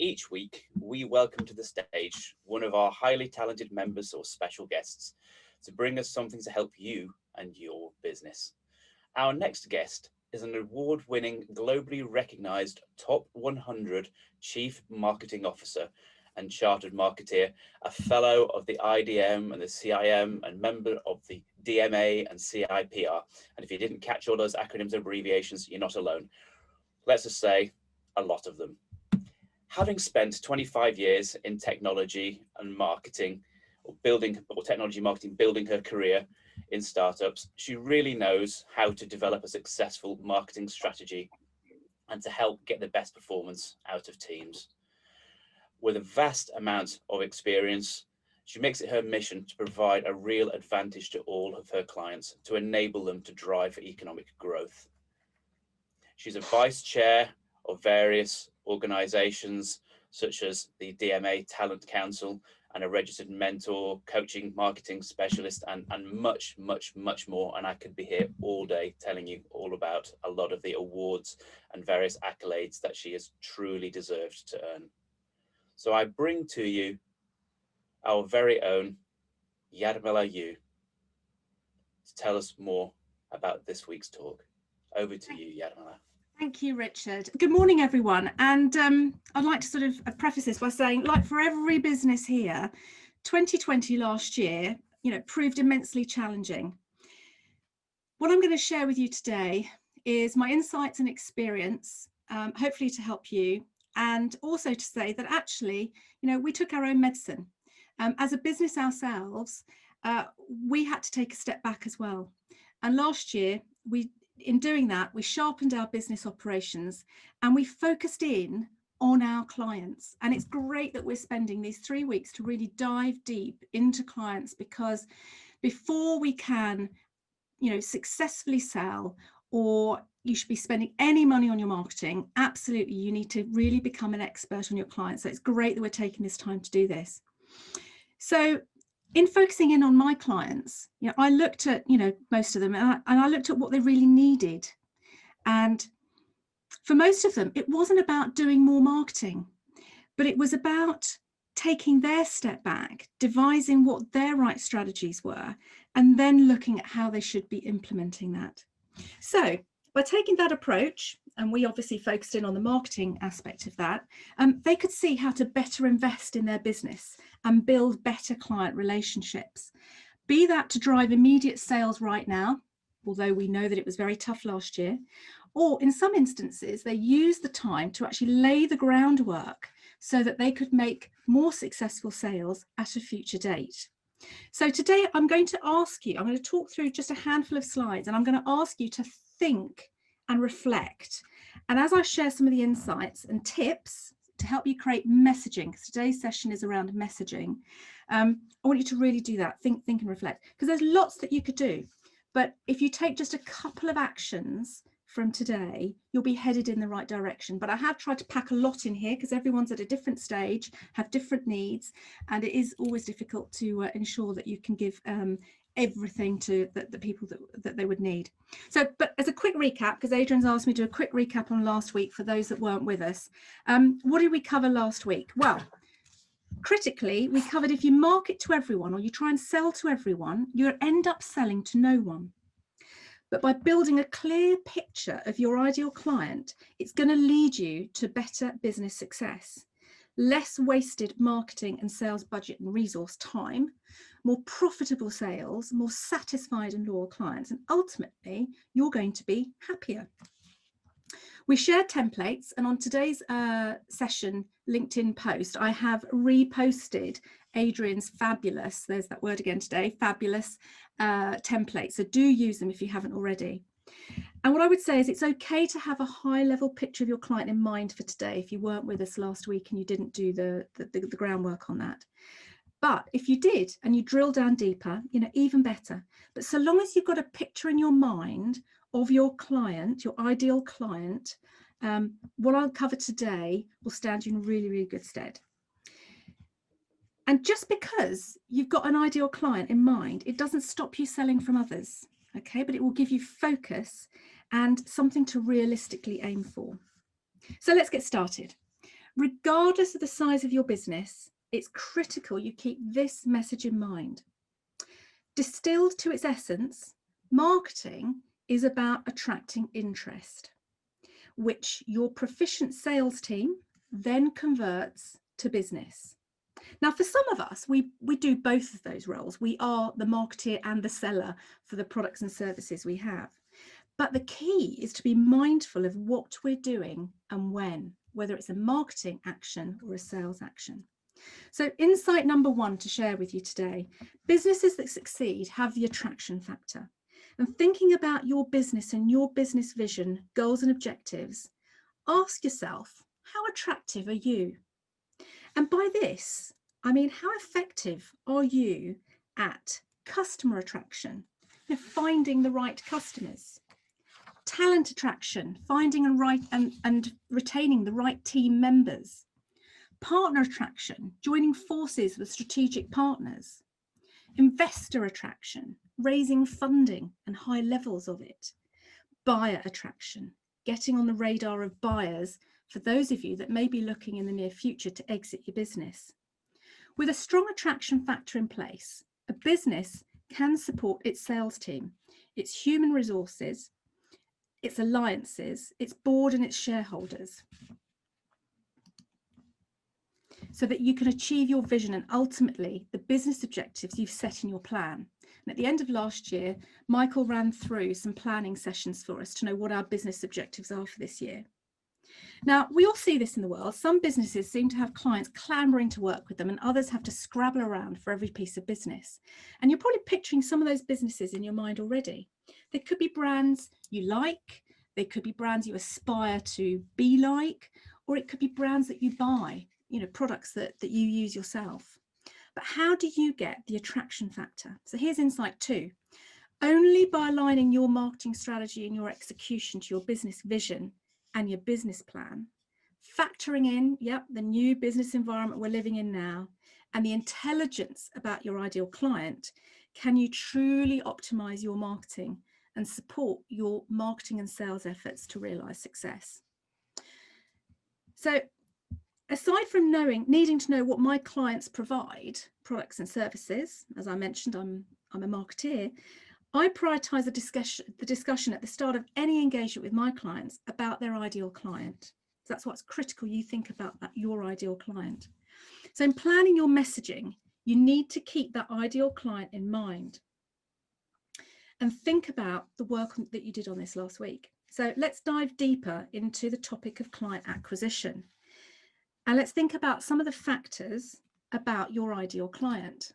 each week we welcome to the stage one of our highly talented members or special guests to bring us something to help you and your business. Our next guest is an award-winning, globally recognized top 100 chief marketing officer and chartered marketeer, a fellow of the IDM and the CIM and member of the DMA and CIPR. And if you didn't catch all those acronyms and abbreviations, you're not alone. Let's just say a lot of them. Having spent 25 years in technology and marketing, or technology marketing, building her career in startups, she really knows how to develop a successful marketing strategy and to help get the best performance out of teams. With a vast amount of experience, she makes it her mission to provide a real advantage to all of her clients to enable them to drive economic growth. She's a vice chair of various organizations such as the DMA Talent Council and a registered mentor, coaching, marketing specialist, and much, much, much more. And I could be here all day telling you all about a lot of the awards and various accolades that she has truly deserved to earn. So I bring to you our very own Jarmila to tell us more about this week's talk. Over to you, Jarmila. Thank you, Richard. Good morning, everyone. And I'd like to sort of preface this by saying, like for every business here, 2020 last year, proved immensely challenging. What I'm going to share with you today is my insights and experience, hopefully to help you, and also to say that actually, we took our own medicine. As a business ourselves, we had to take a step back as well. And last year, in doing that, we sharpened our business operations and we focused in on our clients. And it's great that we're spending these 3 weeks to really dive deep into clients, because before we can, successfully sell, or you should be spending any money on your marketing, absolutely, you need to really become an expert on your clients. So it's great that we're taking this time to do this. So in focusing in on my clients, I looked at, most of them, and I looked at what they really needed. And for most of them, it wasn't about doing more marketing, but it was about taking their step back, devising what their right strategies were, and then looking at how they should be implementing that. So by taking that approach, and we obviously focused in on the marketing aspect of that, they could see how to better invest in their business and build better client relationships. Be that to drive immediate sales right now, although we know that it was very tough last year, or in some instances, they used the time to actually lay the groundwork so that they could make more successful sales at a future date. So today I'm going to talk through just a handful of slides, and I'm going to ask you to think and reflect. And as I share some of the insights and tips to help you create messaging, because today's session is around messaging, I want you to really do that, think and reflect, because there's lots that you could do. But if you take just a couple of actions from today, you'll be headed in the right direction. But I have tried to pack a lot in here because everyone's at a different stage, have different needs, and it is always difficult to ensure that you can give everything to the people that they would need. So, but as a quick recap, because Adrian's asked me to do a quick recap on last week for those that weren't with us, what did we cover last week? Well, critically, we covered if you market to everyone or you try and sell to everyone, you end up selling to no one. But by building a clear picture of your ideal client, it's going to lead you to better business success, less wasted marketing and sales budget and resource time, more profitable sales, more satisfied and loyal clients, and ultimately, you're going to be happier. We share templates, and on today's session LinkedIn post, I have reposted Adrian's fabulous, there's that word again today, fabulous templates. So do use them if you haven't already. And what I would say is it's okay to have a high level picture of your client in mind for today if you weren't with us last week and you didn't do the groundwork on that. But if you did and you drill down deeper, even better. But so long as you've got a picture in your mind of your client, your ideal client, what I'll cover today will stand you in really, really good stead. And just because you've got an ideal client in mind, it doesn't stop you selling from others, okay? But it will give you focus and something to realistically aim for. So let's get started. Regardless of the size of your business, it's critical you keep this message in mind. Distilled to its essence, marketing is about attracting interest, which your proficient sales team then converts to business. Now, for some of us, we do both of those roles. We are the marketer and the seller for the products and services we have. But the key is to be mindful of what we're doing and when, whether it's a marketing action or a sales action. So insight number one to share with you today: businesses that succeed have the attraction factor. And thinking about your business and your business vision, goals and objectives, ask yourself, how attractive are you? And by this, I mean, how effective are you at customer attraction, finding the right customers, talent attraction, finding and retaining the right team members, partner attraction, joining forces with strategic partners, investor attraction, raising funding and high levels of it, buyer attraction, getting on the radar of buyers for those of you that may be looking in the near future to exit your business. With a strong attraction factor in place, a business can support its sales team, its human resources, its alliances, its board and its shareholders, so that you can achieve your vision and ultimately the business objectives you've set in your plan. And at the end of last year, Michael ran through some planning sessions for us to know what our business objectives are for this year. Now, we all see this in the world. Some businesses seem to have clients clamoring to work with them, and others have to scrabble around for every piece of business. And you're probably picturing some of those businesses in your mind already. They could be brands you like, they could be brands you aspire to be like, or it could be brands that you buy, products that you use yourself. But how do you get the attraction factor? So here's insight 2. Only by aligning your marketing strategy and your execution to your business vision and your business plan, factoring in, the new business environment we're living in now, and the intelligence about your ideal client, can you truly optimize your marketing and support your marketing and sales efforts to realize success. So aside from needing to know what my clients provide, products and services, as I mentioned, I'm a marketeer, I prioritize the discussion at the start of any engagement with my clients about their ideal client. So that's what's critical. You think about that, your ideal client. So in planning your messaging, you need to keep that ideal client in mind and think about the work that you did on this last week. So let's dive deeper into the topic of client acquisition. And let's think about some of the factors about your ideal client.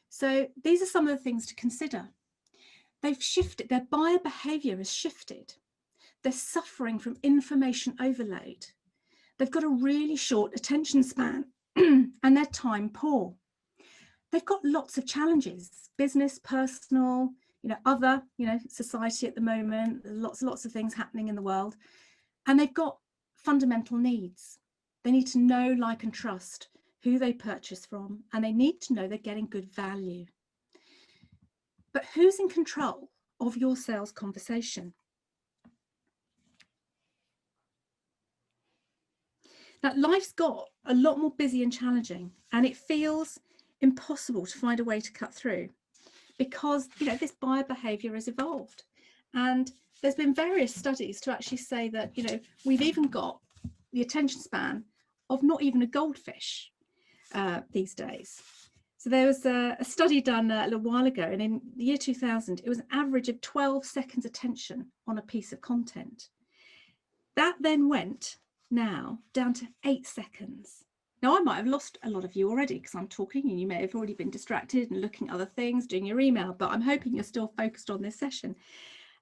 So these are some of the things to consider. They've shifted, their buyer behaviour has shifted. They're suffering from information overload. They've got a really short attention span and they're time poor. They've got lots of challenges, business, personal, other, society at the moment, lots of things happening in the world. And they've got fundamental needs. They need to know, like, and trust who they purchase from, and they need to know they're getting good value. But who's in control of your sales conversation? Now, life's got a lot more busy and challenging, and it feels impossible to find a way to cut through because, this buyer behavior has evolved. And there's been various studies to actually say that, we've even got the attention span of not even a goldfish these days. So there was a study done a little while ago, and in the year 2000, it was an average of 12 seconds attention on a piece of content. That then went now down to 8 seconds. Now, I might have lost a lot of you already because I'm talking and you may have already been distracted and looking at other things, doing your email, but I'm hoping you're still focused on this session.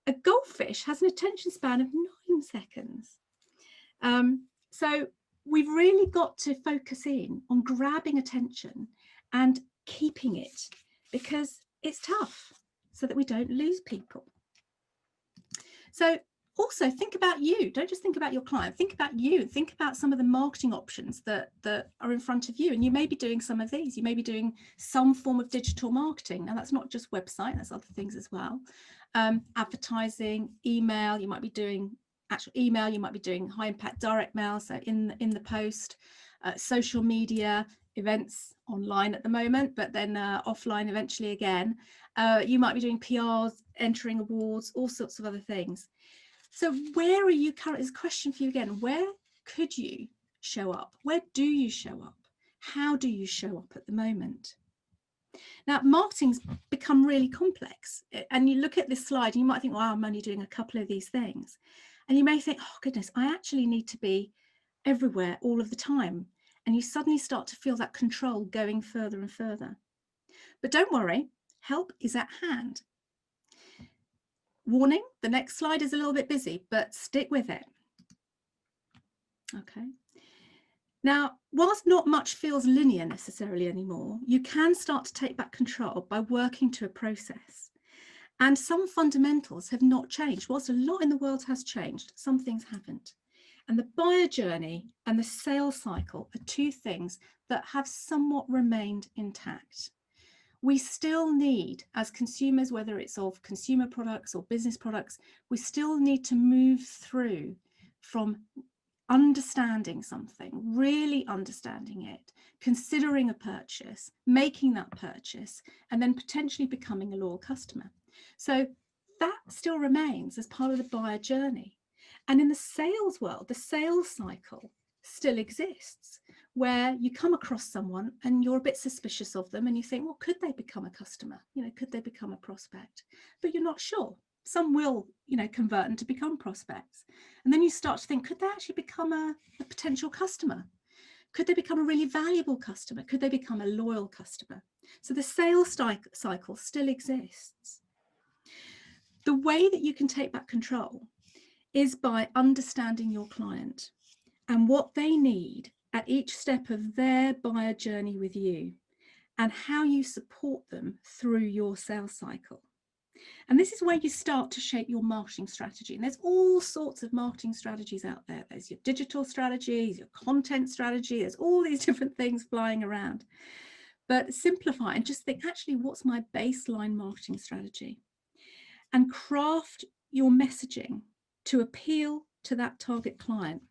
A goldfish has an attention span of 9 seconds. So we've really got to focus in on grabbing attention and keeping it, because it's tough, so that we don't lose people. So also think about you. Don't just think about your client. Think about you. Think about some of the marketing options that are in front of you. And you may be doing some of these. You may be doing some form of digital marketing. Now, that's not just website. That's other things as well. Advertising, email. You might be doing actual email, you might be doing high impact direct mail, so in the post, social media, events online at the moment, but then offline eventually again. You might be doing PRs, entering awards, all sorts of other things. So where are you currently? Is a question for you again. Where could you show up? Where do you show up? How do you show up at the moment? Now, marketing's become really complex. And you look at this slide and you might think, wow, I'm only doing a couple of these things. And you may think, oh, goodness, I actually need to be everywhere all of the time. And you suddenly start to feel that control going further and further. But don't worry, help is at hand. Warning, the next slide is a little bit busy, but stick with it. Okay. Now, whilst not much feels linear necessarily anymore, you can start to take back control by working to a process. And some fundamentals have not changed. Whilst a lot in the world has changed, some things haven't. And the buyer journey and the sales cycle are two things that have somewhat remained intact. We still need, as consumers, whether it's of consumer products or business products, we still need to move through from understanding something, really understanding it, considering a purchase, making that purchase, and then potentially becoming a loyal customer. So that still remains as part of the buyer journey. And in the sales world, the sales cycle still exists, where you come across someone and you're a bit suspicious of them and you think, well, could they become a customer? You know, could they become a prospect? But you're not sure. Some will, you know, convert and to become prospects. And then you start to think, could they actually become a potential customer? Could they become a really valuable customer? Could they become a loyal customer? So the sales cycle still exists. The way that you can take back control is by understanding your client and what they need at each step of their buyer journey with you and how you support them through your sales cycle. And this is where you start to shape your marketing strategy. And there's all sorts of marketing strategies out there. There's your digital strategies, your content strategy, there's all these different things flying around. But simplify and just think, actually, what's my baseline marketing strategy? And craft your messaging to appeal to that target client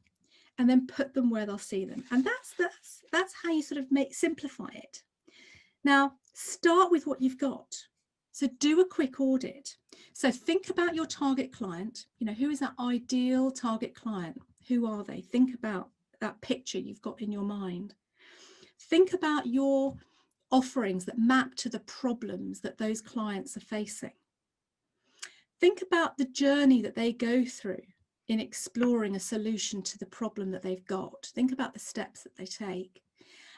and then put them where they'll see them. And that's how you sort of simplify it. Now, start with what you've got. So do a quick audit. So think about your target client. You know, who is that ideal target client? Who are they? Think about that picture you've got in your mind. Think about your offerings that map to the problems that those clients are facing. Think about the journey that they go through in exploring a solution to the problem that they've got. Think about the steps that they take.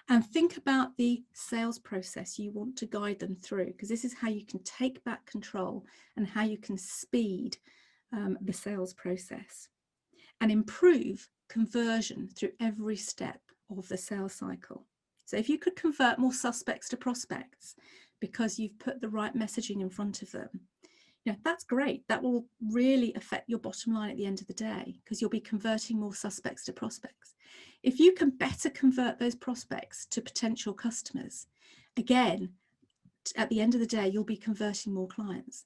And think about the sales process you want to guide them through, because this is how you can take back control and how you can speed the sales process and improve conversion through every step of the sales cycle. So if you could convert more suspects to prospects because you've put the right messaging in front of them, you know, that's great. That will really affect your bottom line at the end of the day, because you'll be converting more suspects to prospects. If you can better convert those prospects to potential customers, again, at the end of the day, you'll be converting more clients.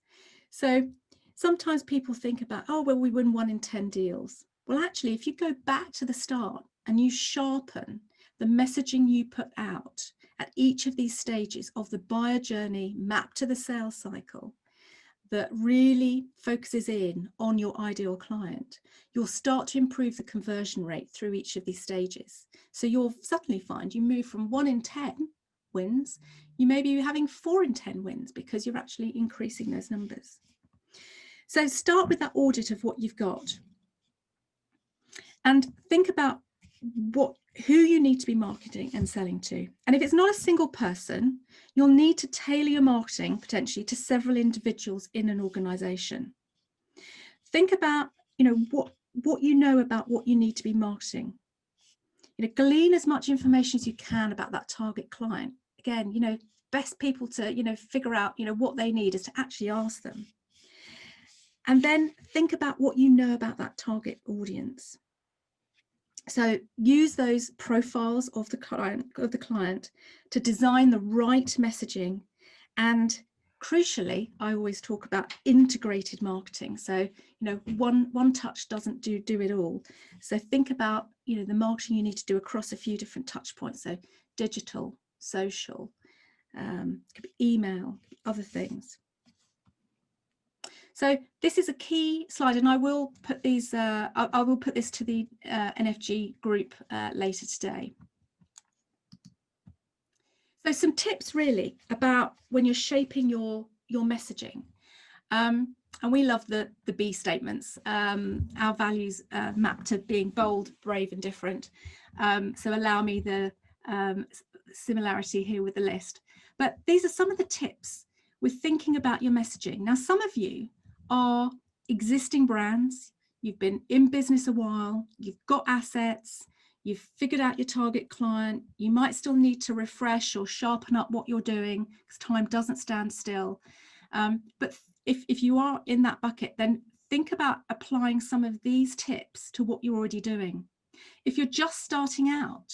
So sometimes people think about, oh, well, we win 1 in 10 deals. Well, actually, if you go back to the start and you sharpen the messaging you put out at each of these stages of the buyer journey mapped to the sales cycle, that really focuses in on your ideal client, you'll start to improve the conversion rate through each of these stages. So you'll suddenly find you move from 1 in 10 wins, you may be having 4 in 10 wins because you're actually increasing those numbers. So start with that audit of what you've got and think about who you need to be marketing and selling to. And if it's not a single person, you'll need to tailor your marketing potentially to several individuals in an organization. Think about, you know, what you know about what you need to be marketing. You know, glean as much information as you can about that target client. Again, you know, best people to, you know, figure out, you know, what they need is to actually ask them. And then think about what you know about that target audience. So use those profiles of the client to design the right messaging and Crucially, I always talk about integrated marketing. So, one touch doesn't do it all. So think about, the marketing you need to do across a few different touch points. So digital, social, could be email, other things. So this is a key slide, and I will put these. I will put this to the NFG group later today. So some tips really about when you're shaping your messaging. And we love the B statements. Our values map to being bold, brave, and different. So allow me the similarity here with the list. But these are some of the tips with thinking about your messaging. Now, some of you are existing brands. You've been in business a while. You've got assets. You've figured out your target client. You might still need to refresh or sharpen up what you're doing because time doesn't stand still. But if you are in that bucket, then think about applying some of these tips to what you're already doing. If you're just starting out,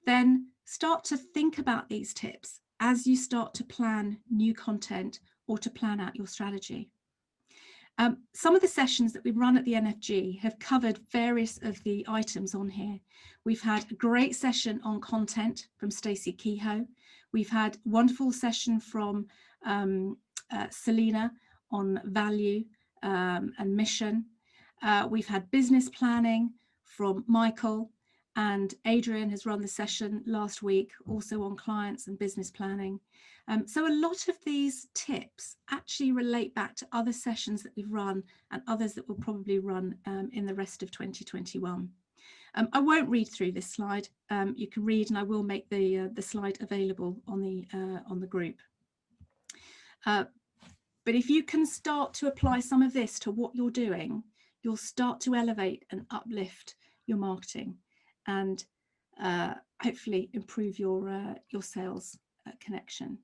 then start to think about these tips as you start to plan new content or to plan out your strategy. Some of the sessions that we run at the NFG have covered various of the items on here. We've had a great session on content from Stacey Kehoe. We've had a wonderful session from Selena on value and mission. We've had business planning from Michael, and Adrian has run the session last week also on clients and business planning. So a lot of these tips actually relate back to other sessions that we've run and others that we'll probably run in the rest of 2021. I won't read through this slide. You can read, and I will make the slide available on the group. But if you can start to apply some of this to what you're doing, you'll start to elevate and uplift your marketing and hopefully improve your sales connection.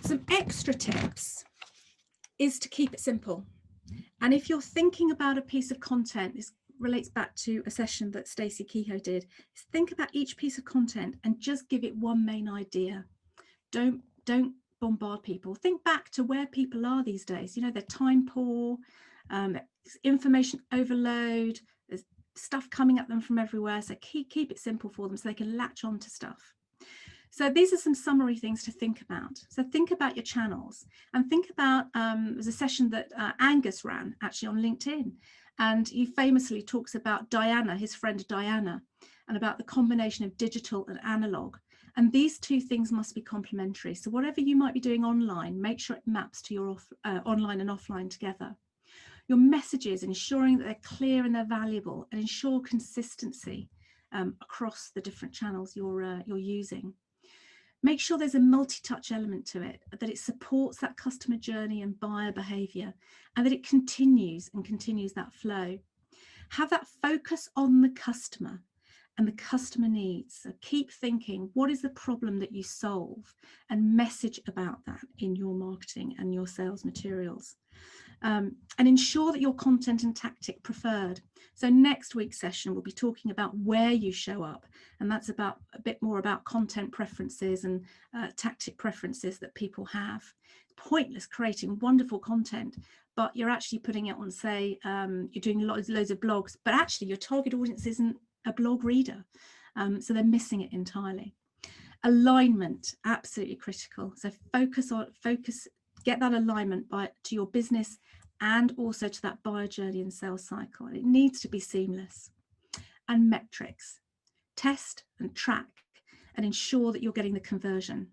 Some extra tips is to keep it simple. And if you're thinking about a piece of content, this relates back to a session that Stacey Kehoe did, is think about each piece of content and just give it one main idea. Don't bombard people. Think back to where people are these days. They're time poor, information overload, there's stuff coming at them from everywhere. So keep it simple for them so they can latch on to stuff. So these are some summary things to think about. So think about your channels and think about, there's a session that Angus ran actually on LinkedIn, and he famously talks about Diana, his friend Diana, and about the combination of digital and analog. And these two things must be complementary. So whatever you might be doing online, make sure it maps to your online and offline together. Your messages, ensuring that they're clear and they're valuable, and ensure consistency across the different channels you're using. Make sure there's a multi-touch element to it, that it supports that customer journey and buyer behavior, and that it continues that flow. Have that focus on the customer and the customer needs. So keep thinking, what is the problem that you solve, and message about that in your marketing and your sales materials. And ensure that your content and tactic preferred. So next week's session, we'll be talking about where you show up, and that's about a bit more about content preferences and tactic preferences that people have. Pointless creating wonderful content, but you're actually putting it on, say, you're doing loads of blogs, but actually your target audience isn't a blog reader, so they're missing it entirely. Alignment, absolutely critical. So focus, get that alignment to your business and also to that buyer journey and sales cycle. It needs to be seamless. And metrics, test and track and ensure that you're getting the conversion.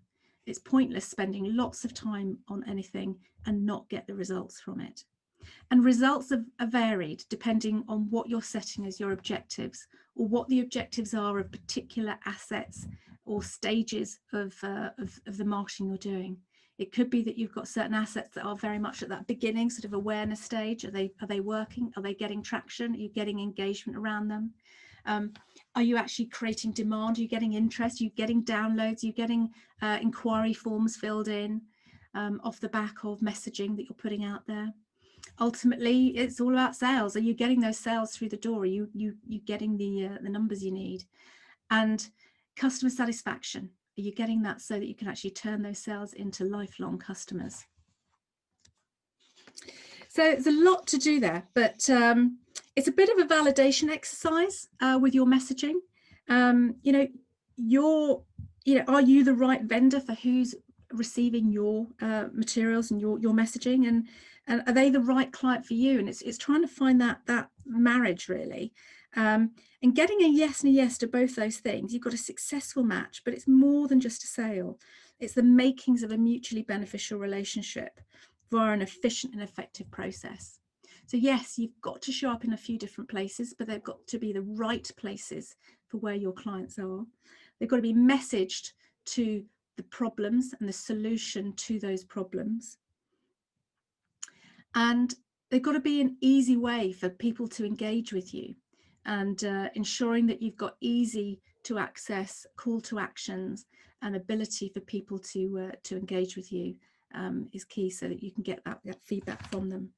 It's pointless spending lots of time on anything and not get the results from it. And results are varied depending on what you're setting as your objectives, or what the objectives are of particular assets or stages of the marketing you're doing. It could be that you've got certain assets that are very much at that beginning sort of awareness stage. Are they working? Are they getting traction? Are you getting engagement around them? Are you actually creating demand? Are you getting interest? Are you getting downloads? Are you getting inquiry forms filled in off the back of messaging that you're putting out there? Ultimately, it's all about sales. Are you getting those sales through the door? Are you getting the numbers you need? And customer satisfaction. Are you getting that so that you can actually turn those sales into lifelong customers? So there's a lot to do there, but it's a bit of a validation exercise with your messaging. Are you the right vendor for who's receiving your materials and your messaging, and are they the right client for you? And it's trying to find that marriage, really. And getting a yes and a yes to both those things, you've got a successful match, but it's more than just a sale. It's the makings of a mutually beneficial relationship via an efficient and effective process. So yes, you've got to show up in a few different places, but they've got to be the right places for where your clients are. They've got to be messaged to the problems and the solution to those problems. And they've got to be an easy way for people to engage with you, and ensuring that you've got easy to access call to actions and ability for people to engage with you is key, so that you can get that feedback from them.